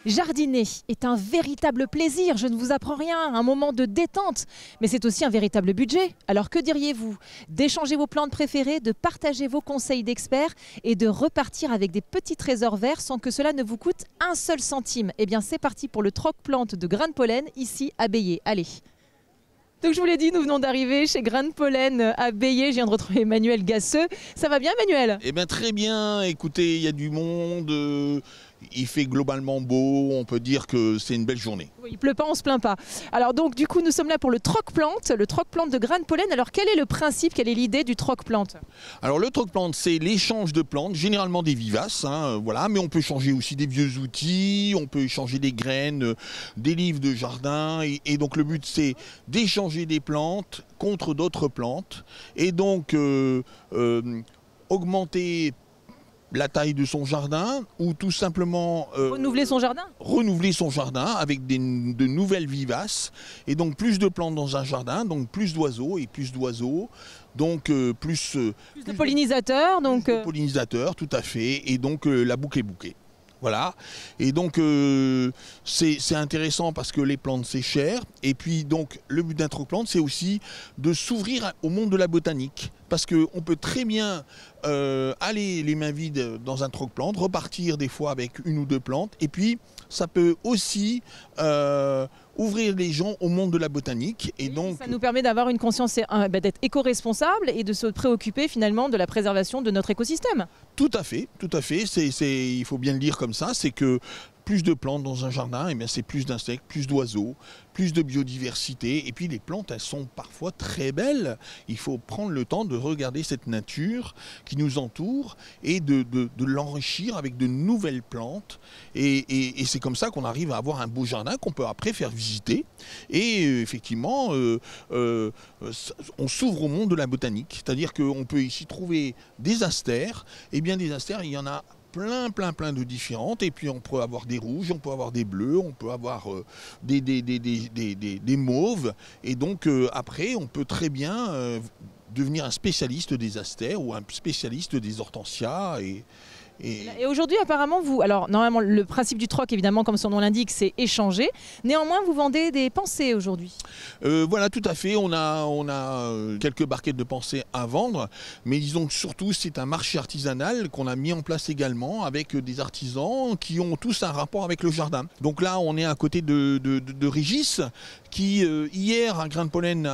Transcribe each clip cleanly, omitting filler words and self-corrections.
Jardiner est un véritable plaisir, je ne vous apprends rien, un moment de détente, mais c'est aussi un véritable budget. Alors que diriez-vous d'échanger vos plantes préférées, de partager vos conseils d'experts et de repartir avec des petits trésors verts sans que cela ne vous coûte un seul centime? Eh bien c'est parti pour le troc-plante de Grain de Pollen, ici à Bélier. Allez. Donc je vous l'ai dit, nous venons d'arriver chez Grain de Pollen à Bélier. Je viens de retrouver Emmanuel Gasseux. Ça va bien Emmanuel? Eh bien très bien, écoutez, il y a du monde, il fait globalement beau, on peut dire que c'est une belle journée. Oui, il pleut pas, on se plaint pas. Alors donc du coup nous sommes là pour le troc-plante de Grain de Pollen. Alors quel est le principe, quelle est l'idée du troc-plante? Alors le troc-plante, c'est l'échange de plantes, généralement des vivaces, voilà, mais on peut changer aussi des vieux outils, on peut échanger des graines, des livres de jardin, et donc le but c'est d'échanger des plantes contre d'autres plantes, et donc augmenter la taille de son jardin ou tout simplement renouveler son jardin. Renouveler son jardin avec de nouvelles vivaces, et donc plus de plantes dans un jardin, donc plus d'oiseaux, et plus d'oiseaux, donc plus de pollinisateurs, donc plus de pollinisateurs, tout à fait, et donc la boucle est bouquée. Voilà, et donc c'est intéressant parce que les plantes c'est cher, et puis donc le but d'un troc-plante c'est aussi de s'ouvrir au monde de la botanique, parce qu'on peut très bien aller les mains vides dans un troc-plante, repartir des fois avec une ou deux plantes, et puis ça peut aussi ouvrir les gens au monde de la botanique. Et donc ça nous permet d'avoir une conscience, d'être éco-responsable et de se préoccuper finalement de la préservation de notre écosystème. Tout à fait, il faut bien le dire comme ça, c'est que plus de plantes dans un jardin, et bien c'est plus d'insectes, plus d'oiseaux, plus de biodiversité. Et puis les plantes, elles sont parfois très belles. Il faut prendre le temps de regarder cette nature qui nous entoure et de l'enrichir avec de nouvelles plantes. Et c'est comme ça qu'on arrive à avoir un beau jardin qu'on peut après faire visiter. Et effectivement, on s'ouvre au monde de la botanique. C'est-à-dire qu'on peut ici trouver des astères. Et bien des astères, il y en a plein de différentes, et puis on peut avoir des rouges, on peut avoir des bleus, on peut avoir des mauves, et donc après on peut très bien devenir un spécialiste des astères ou un spécialiste des hortensias. Et aujourd'hui, apparemment, alors normalement, le principe du troc, évidemment, comme son nom l'indique, c'est échanger. Néanmoins, vous vendez des pensées aujourd'hui. Voilà, tout à fait. On a quelques barquettes de pensées à vendre, mais disons que surtout, c'est un marché artisanal qu'on a mis en place également avec des artisans qui ont tous un rapport avec le jardin. Donc là, on est à côté de Régis, qui hier, à Grain de Pollen,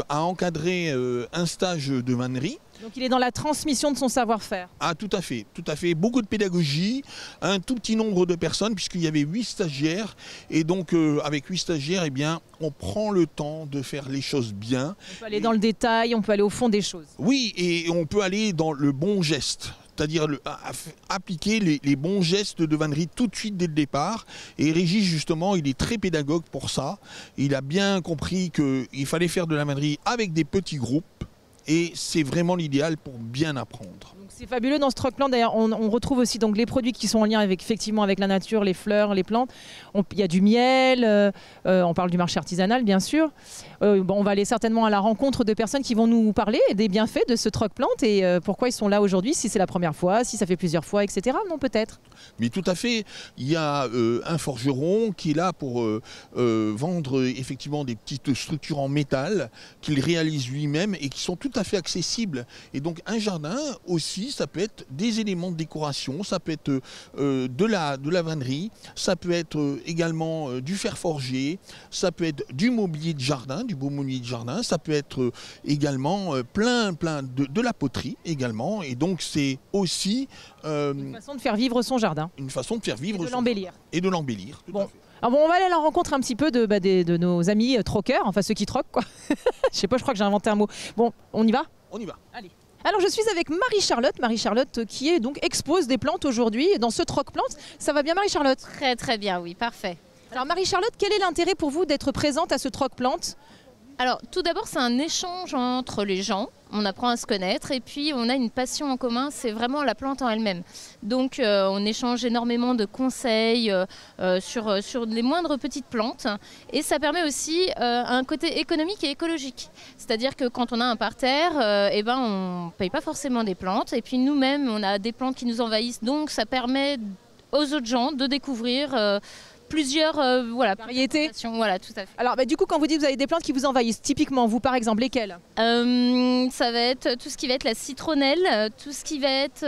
a encadré un stage de vannerie. Donc il est dans la transmission de son savoir-faire. Ah tout à fait, beaucoup de pédagogie, un tout petit nombre de personnes puisqu'il y avait 8 stagiaires, et donc avec 8 stagiaires, eh bien, on prend le temps de faire les choses bien. On peut aller dans le détail, on peut aller au fond des choses. Oui, et on peut aller dans le bon geste. C'est-à-dire appliquer les bons gestes de vannerie tout de suite dès le départ. Et Régis, justement, il est très pédagogue pour ça. Il a bien compris qu'il fallait faire de la vannerie avec des petits groupes. Et c'est vraiment l'idéal pour bien apprendre. C'est fabuleux dans ce troc-plante. D'ailleurs, on retrouve aussi donc les produits qui sont en lien effectivement avec la nature, les fleurs, les plantes. Il y a du miel, on parle du marché artisanal bien sûr. On va aller certainement à la rencontre de personnes qui vont nous parler des bienfaits de ce troc-plante et pourquoi ils sont là aujourd'hui, si c'est la première fois, si ça fait plusieurs fois, etc. Non, peut-être. Mais tout à fait. Il y a un forgeron qui est là pour vendre effectivement des petites structures en métal qu'il réalise lui-même et qui sont tout à fait accessibles. Et donc un jardin aussi, ça peut être des éléments de décoration, ça peut être de la vannerie, ça peut être également du fer forgé, ça peut être du mobilier de jardin, du beau mobilier de jardin, ça peut être également plein de la poterie également. Et donc c'est aussi une façon de faire vivre son jardin. Une façon de faire vivre et de l'embellir. Et de l'embellir. Bon. Alors bon, on va aller à la rencontre un petit peu de nos amis troqueurs, enfin ceux qui troquent quoi. Je sais pas, je crois que j'ai inventé un mot. Bon, on y va? On y va. Allez. Alors je suis avec Marie-Charlotte qui est donc expose des plantes aujourd'hui dans ce troc-plante. Ça va bien Marie-Charlotte? Très bien, oui, parfait. Alors Marie-Charlotte, quel est l'intérêt pour vous d'être présente à ce troc-plante? Alors tout d'abord c'est un échange entre les gens, on apprend à se connaître et puis on a une passion en commun, c'est vraiment la plante en elle-même. Donc on échange énormément de conseils sur les moindres petites plantes et ça permet aussi un côté économique et écologique. C'est-à-dire que quand on a un parterre, on ne paye pas forcément des plantes et puis nous-mêmes on a des plantes qui nous envahissent, donc ça permet aux autres gens de découvrir plusieurs variétés. Voilà, tout à fait. Alors du coup, quand vous dites que vous avez des plantes qui vous envahissent, typiquement vous par exemple, lesquelles? Ça va être tout ce qui va être la citronnelle, tout ce qui va être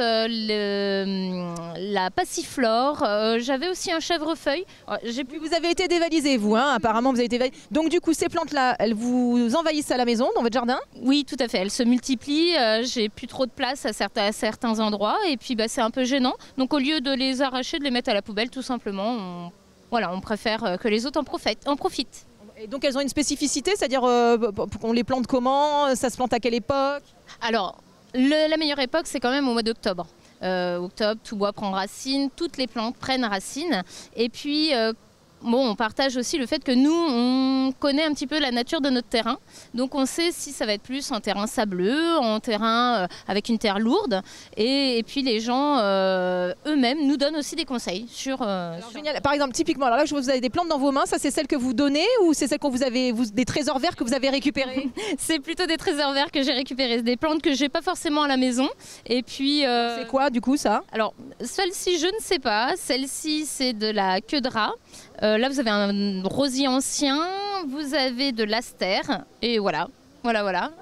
la passiflore. J'avais aussi un chèvrefeuille. Vous avez été dévalisé, vous, hein, apparemment vous avez été dévalisé. Donc du coup, ces plantes-là, elles vous envahissent à la maison, dans votre jardin? Oui, tout à fait. Elles se multiplient. J'ai plus trop de place à certains endroits et puis c'est un peu gênant. Donc au lieu de les arracher, de les mettre à la poubelle, tout simplement, on préfère que les autres en profitent. Et donc elles ont une spécificité, c'est-à-dire on les plante comment? Ça se plante à quelle époque? Alors, la meilleure époque, c'est quand même au mois d'octobre. Octobre, tout bois prend racine, toutes les plantes prennent racine. Et puis, on partage aussi le fait que nous, on connaît un petit peu la nature de notre terrain. Donc on sait si ça va être plus en terrain sableux, en terrain avec une terre lourde. Et puis les gens eux-mêmes nous donnent aussi des conseils sur... Génial. Par exemple, typiquement, alors là, vous avez des plantes dans vos mains. Ça, c'est celles que vous donnez ou c'est celles des trésors verts que vous avez récupérés? C'est plutôt des trésors verts que j'ai récupérés. Des plantes que j'ai pas forcément à la maison. Et puis... C'est quoi du coup ça? Alors, celle-ci, je ne sais pas. Celle-ci, c'est de la queue de rat. Là, vous avez un rosier ancien, vous avez de l'astère, et voilà.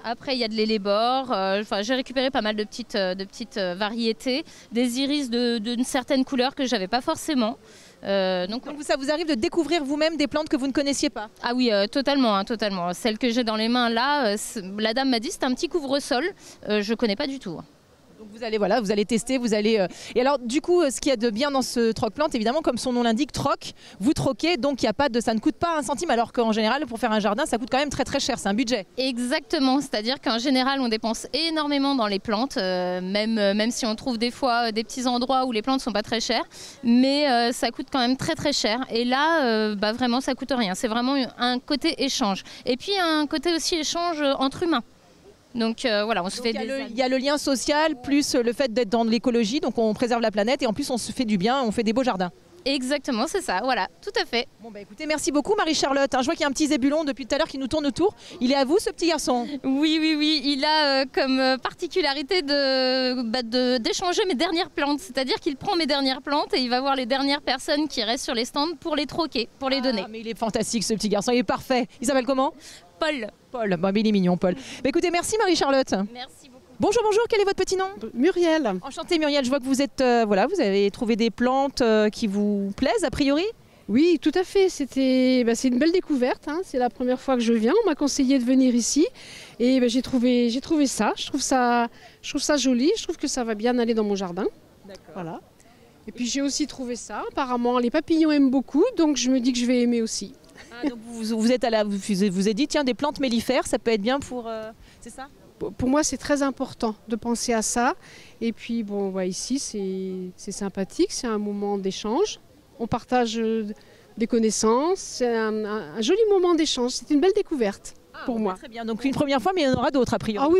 Après, il y a de l'élébore. J'ai récupéré pas mal de petites variétés, des iris d'une certaine couleur que j'avais pas forcément. Donc ça vous arrive de découvrir vous-même des plantes que vous ne connaissiez pas? Ah oui, totalement, totalement. Celle que j'ai dans les mains là, la dame m'a dit c'est un petit couvre-sol. Je connais pas du tout. Donc vous allez tester, vous allez... Et alors du coup, ce qu'il y a de bien dans ce troc-plante, évidemment, comme son nom l'indique, troc, vous troquez, donc ça ne coûte pas un centime, alors qu'en général, pour faire un jardin, ça coûte quand même très très cher, c'est un budget. Exactement, c'est-à-dire qu'en général, on dépense énormément dans les plantes, même si on trouve des fois des petits endroits où les plantes ne sont pas très chères, mais ça coûte quand même très très cher. Et là, vraiment, ça coûte rien. C'est vraiment un côté échange. Et puis un côté aussi échange entre humains. Donc on se fait il y a le lien social plus le fait d'être dans l'écologie, donc on préserve la planète et en plus on se fait du bien, on fait des beaux jardins. Exactement, c'est ça, voilà, tout à fait. Bon écoutez, merci beaucoup Marie-Charlotte. Je vois qu'il y a un petit zébulon depuis tout à l'heure qui nous tourne autour. Il est à vous ce petit garçon? Oui, il a comme particularité d'échanger mes dernières plantes. C'est-à-dire qu'il prend mes dernières plantes et il va voir les dernières personnes qui restent sur les stands pour les troquer, pour les donner. Mais il est fantastique ce petit garçon, il est parfait. Il s'appelle comment? Paul. Mais il est mignon Paul. Écoutez, merci Marie-Charlotte. Merci beaucoup. Bonjour, quel est votre petit nom? Muriel. Enchantée Muriel, je vois que vous êtes, vous avez trouvé des plantes qui vous plaisent a priori? Oui, tout à fait. C'est une belle découverte. Hein. C'est la première fois que je viens. On m'a conseillé de venir ici et j'ai trouvé ça. Je trouve ça joli. Je trouve que ça va bien aller dans mon jardin. D'accord. Voilà. Et puis j'ai aussi trouvé ça. Apparemment, les papillons aiment beaucoup, donc je me dis que je vais aimer aussi. Donc vous êtes vous êtes dit tiens, des plantes mellifères, ça peut être bien pour c'est ça? Pour moi, c'est très important de penser à ça. Et puis ici, c'est sympathique. C'est un moment d'échange. On partage des connaissances. C'est un joli moment d'échange. C'est une belle découverte pour moi. Très bien. Donc une première fois, mais il y en aura d'autres a priori. Ah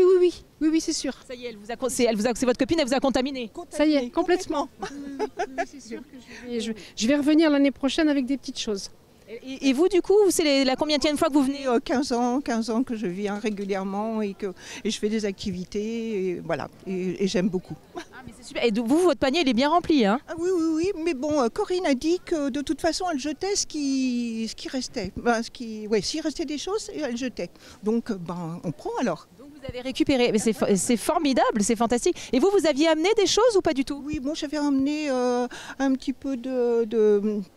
oui, c'est sûr. Ça y est, c'est votre copine, elle vous a contaminé. Ça y est, complètement. Oui, c'est sûr que je vais revenir l'année prochaine avec des petites choses. Et vous, du coup, c'est la combienième fois que vous venez? 15 ans que je viens régulièrement et je fais des activités et j'aime beaucoup. Ah, mais c'est super. Et vous, votre panier, il est bien rempli, hein? Ah, oui, mais bon, Corinne a dit que de toute façon, elle jetait ce qui restait. S'il restait des choses, elle jetait. Donc, on prend alors. Vous avez récupéré, mais c'est formidable, c'est fantastique. Et vous aviez amené des choses ou pas du tout? Oui, j'avais amené un petit peu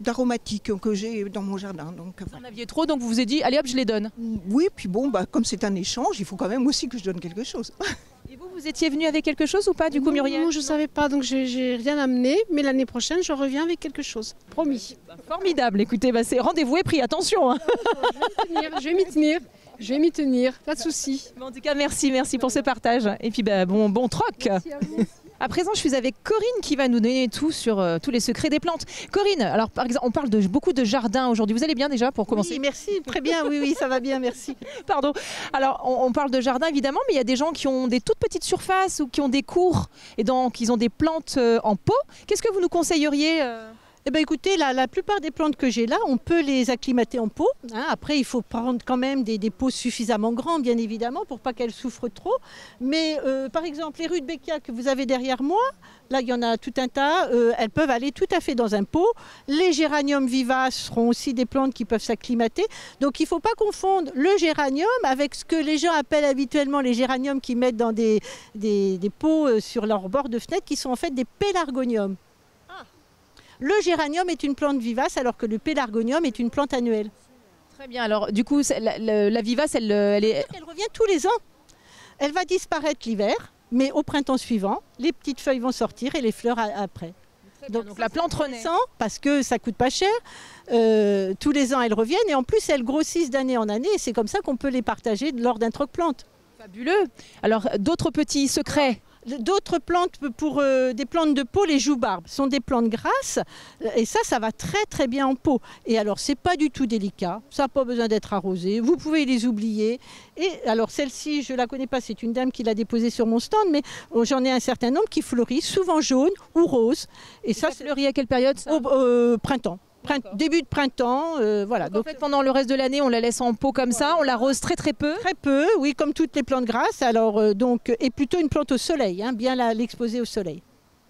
d'aromatique que j'ai dans mon jardin. Donc, vous en aviez trop, donc vous vous êtes dit, allez hop, je les donne. Oui, puis comme c'est un échange, il faut quand même aussi que je donne quelque chose. Et vous étiez venu avec quelque chose ou pas du coup, Muriel? Non, je ne savais pas, donc j'ai rien amené, mais l'année prochaine, je reviens avec quelque chose, promis. Formidable, écoutez, c'est rendez-vous est pris, attention. Hein. Je vais m'y tenir, pas de souci. En tout cas, merci pour ce partage. Et puis, bon troc. Merci à vous. À présent, je suis avec Corinne qui va nous donner tout sur tous les secrets des plantes. Corinne, alors par exemple, on parle beaucoup de jardin aujourd'hui. Vous allez bien déjà pour commencer? Oui, merci, très bien, oui, ça va bien, merci. Pardon. Alors, on parle de jardin évidemment, mais il y a des gens qui ont des toutes petites surfaces ou qui ont des cours et donc ils ont des plantes en pot. Qu'est-ce que vous nous conseilleriez Eh bien, écoutez, la plupart des plantes que j'ai là, on peut les acclimater en pot. Hein. Après, il faut prendre quand même des pots suffisamment grands, bien évidemment, pour pas qu'elles souffrent trop. Mais par exemple, les rudbeckia que vous avez derrière moi, là, il y en a tout un tas, elles peuvent aller tout à fait dans un pot. Les géraniums vivaces seront aussi des plantes qui peuvent s'acclimater. Donc, il ne faut pas confondre le géranium avec ce que les gens appellent habituellement les géraniums qu'ils mettent dans des pots sur leur bord de fenêtre, qui sont en fait des pélargoniums. Le géranium est une plante vivace alors que le pélargonium est une plante annuelle. Très bien, alors du coup, la vivace, elle est... Elle revient tous les ans. Elle va disparaître l'hiver, mais au printemps suivant, les petites feuilles vont sortir et les fleurs après. Donc la plante renaît. Parce que ça ne coûte pas cher, tous les ans elles reviennent et en plus elles grossissent d'année en année et c'est comme ça qu'on peut les partager lors d'un troc-plante. Fabuleux. Alors d'autres petits secrets? D'autres plantes pour des plantes de pot, les joubarbes, sont des plantes grasses et ça va très très bien en pot. Et alors c'est pas du tout délicat, ça n'a pas besoin d'être arrosé, vous pouvez les oublier. Et alors celle-ci, je la connais pas, c'est une dame qui l'a déposée sur mon stand, mais j'en ai un certain nombre qui fleurissent, souvent jaune ou rose. Et ça fleurit à quelle période ça? Au printemps. Début de printemps, voilà. Donc en fait, pendant le reste de l'année, on la laisse en pot comme ça, on l'arrose très très peu. Très peu, oui, comme toutes les plantes grasses. Alors et plutôt une plante au soleil, hein, bien l'exposer au soleil.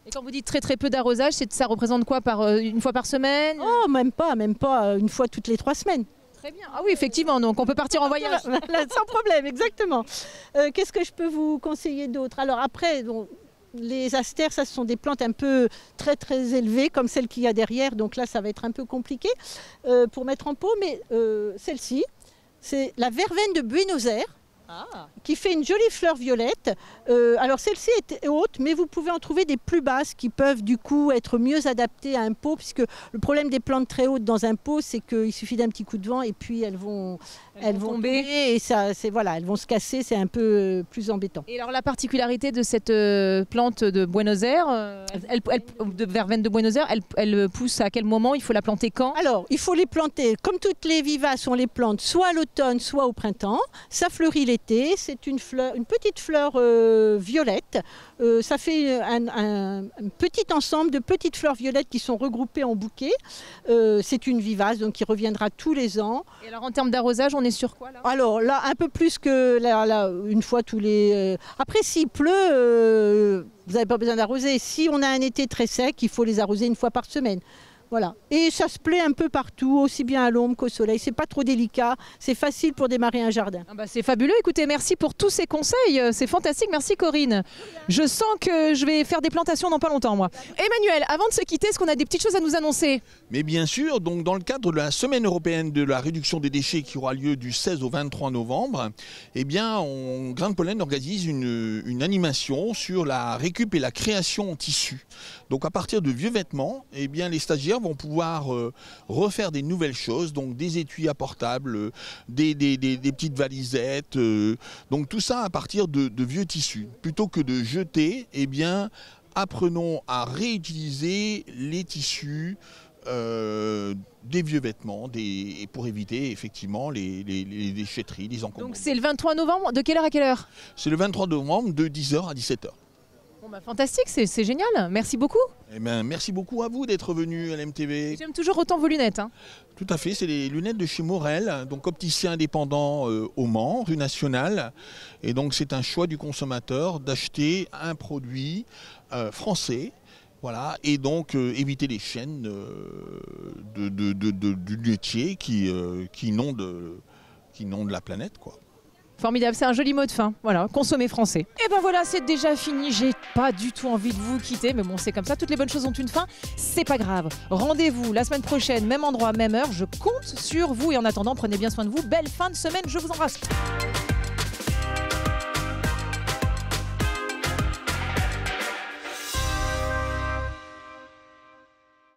Et quand vous dites très très peu d'arrosage, ça représente quoi, une fois par semaine? Oh, même pas, une fois toutes les 3 semaines. Très bien. Ah oui, effectivement, donc on peut partir en voyage. Sans problème, exactement. Qu'est-ce que je peux vous conseiller d'autre? Alors après, les astères, ça ce sont des plantes un peu très très élevées, comme celle qu'il y a derrière, donc là ça va être un peu compliqué pour mettre en pot, mais celle-ci, c'est la verveine de Buenos Aires, qui fait une jolie fleur violette. Alors celle-ci est haute, mais vous pouvez en trouver des plus basses qui peuvent du coup être mieux adaptées à un pot, puisque le problème des plantes très hautes dans un pot, c'est qu'il suffit d'un petit coup de vent et puis elles vont tomber et elles vont se casser, c'est un peu plus embêtant. Et alors la particularité de cette plante de Buenos Aires, de verveine de Buenos Aires, elle pousse à quel moment? Il faut la planter quand? Alors il faut les planter, comme toutes les vivaces, on les plante soit à l'automne, soit au printemps. Ça fleurit l'été, c'est une petite fleur violette. Ça fait un petit ensemble de petites fleurs violettes qui sont regroupées en bouquets. C'est une vivace, donc qui reviendra tous les ans. Et alors en termes d'arrosage, on est sur quoi là? Alors là, un peu plus que une fois tous les... Après, s'il pleut, vous n'avez pas besoin d'arroser. Si on a un été très sec, il faut les arroser une fois par semaine. Voilà. Et ça se plaît un peu partout, aussi bien à l'ombre qu'au soleil. C'est pas trop délicat, c'est facile pour démarrer un jardin. Ah bah c'est fabuleux. Écoutez, merci pour tous ces conseils. C'est fantastique. Merci Corinne. Je sens que je vais faire des plantations dans pas longtemps, moi. Emmanuel, avant de se quitter, est-ce qu'on a des petites choses à nous annoncer? Mais bien sûr, donc dans le cadre de la Semaine européenne de la réduction des déchets qui aura lieu du 16 au 23 novembre, eh bien, Grain de Pollen organise une animation sur la récup et la création en tissu. Donc à partir de vieux vêtements, eh bien, les stagiaires vont pouvoir refaire des nouvelles choses, donc des étuis à portable, des petites valisettes, donc tout ça à partir de vieux tissus. Plutôt que de jeter, eh bien, apprenons à réutiliser les tissus des vieux vêtements pour éviter effectivement les déchetteries, les encombrements. Donc c'est le 23 novembre, de quelle heure à quelle heure? C'est le 23 novembre de 10h à 17h. Bon bah fantastique, c'est génial, merci beaucoup. Eh ben, merci beaucoup à vous d'être venu à l'MTV. J'aime toujours autant vos lunettes. Hein. Tout à fait, c'est les lunettes de chez Morel, donc opticien indépendant au Mans, rue Nationale. Et donc c'est un choix du consommateur d'acheter un produit français. Voilà, et donc éviter les chaînes du laitier qui inondent la planète, quoi. Formidable, c'est un joli mot de fin. Voilà, consommer français. Et ben voilà, c'est déjà fini. J'ai pas du tout envie de vous quitter, mais bon, c'est comme ça. Toutes les bonnes choses ont une fin. C'est pas grave. Rendez-vous la semaine prochaine, même endroit, même heure. Je compte sur vous. Et en attendant, prenez bien soin de vous. Belle fin de semaine. Je vous embrasse.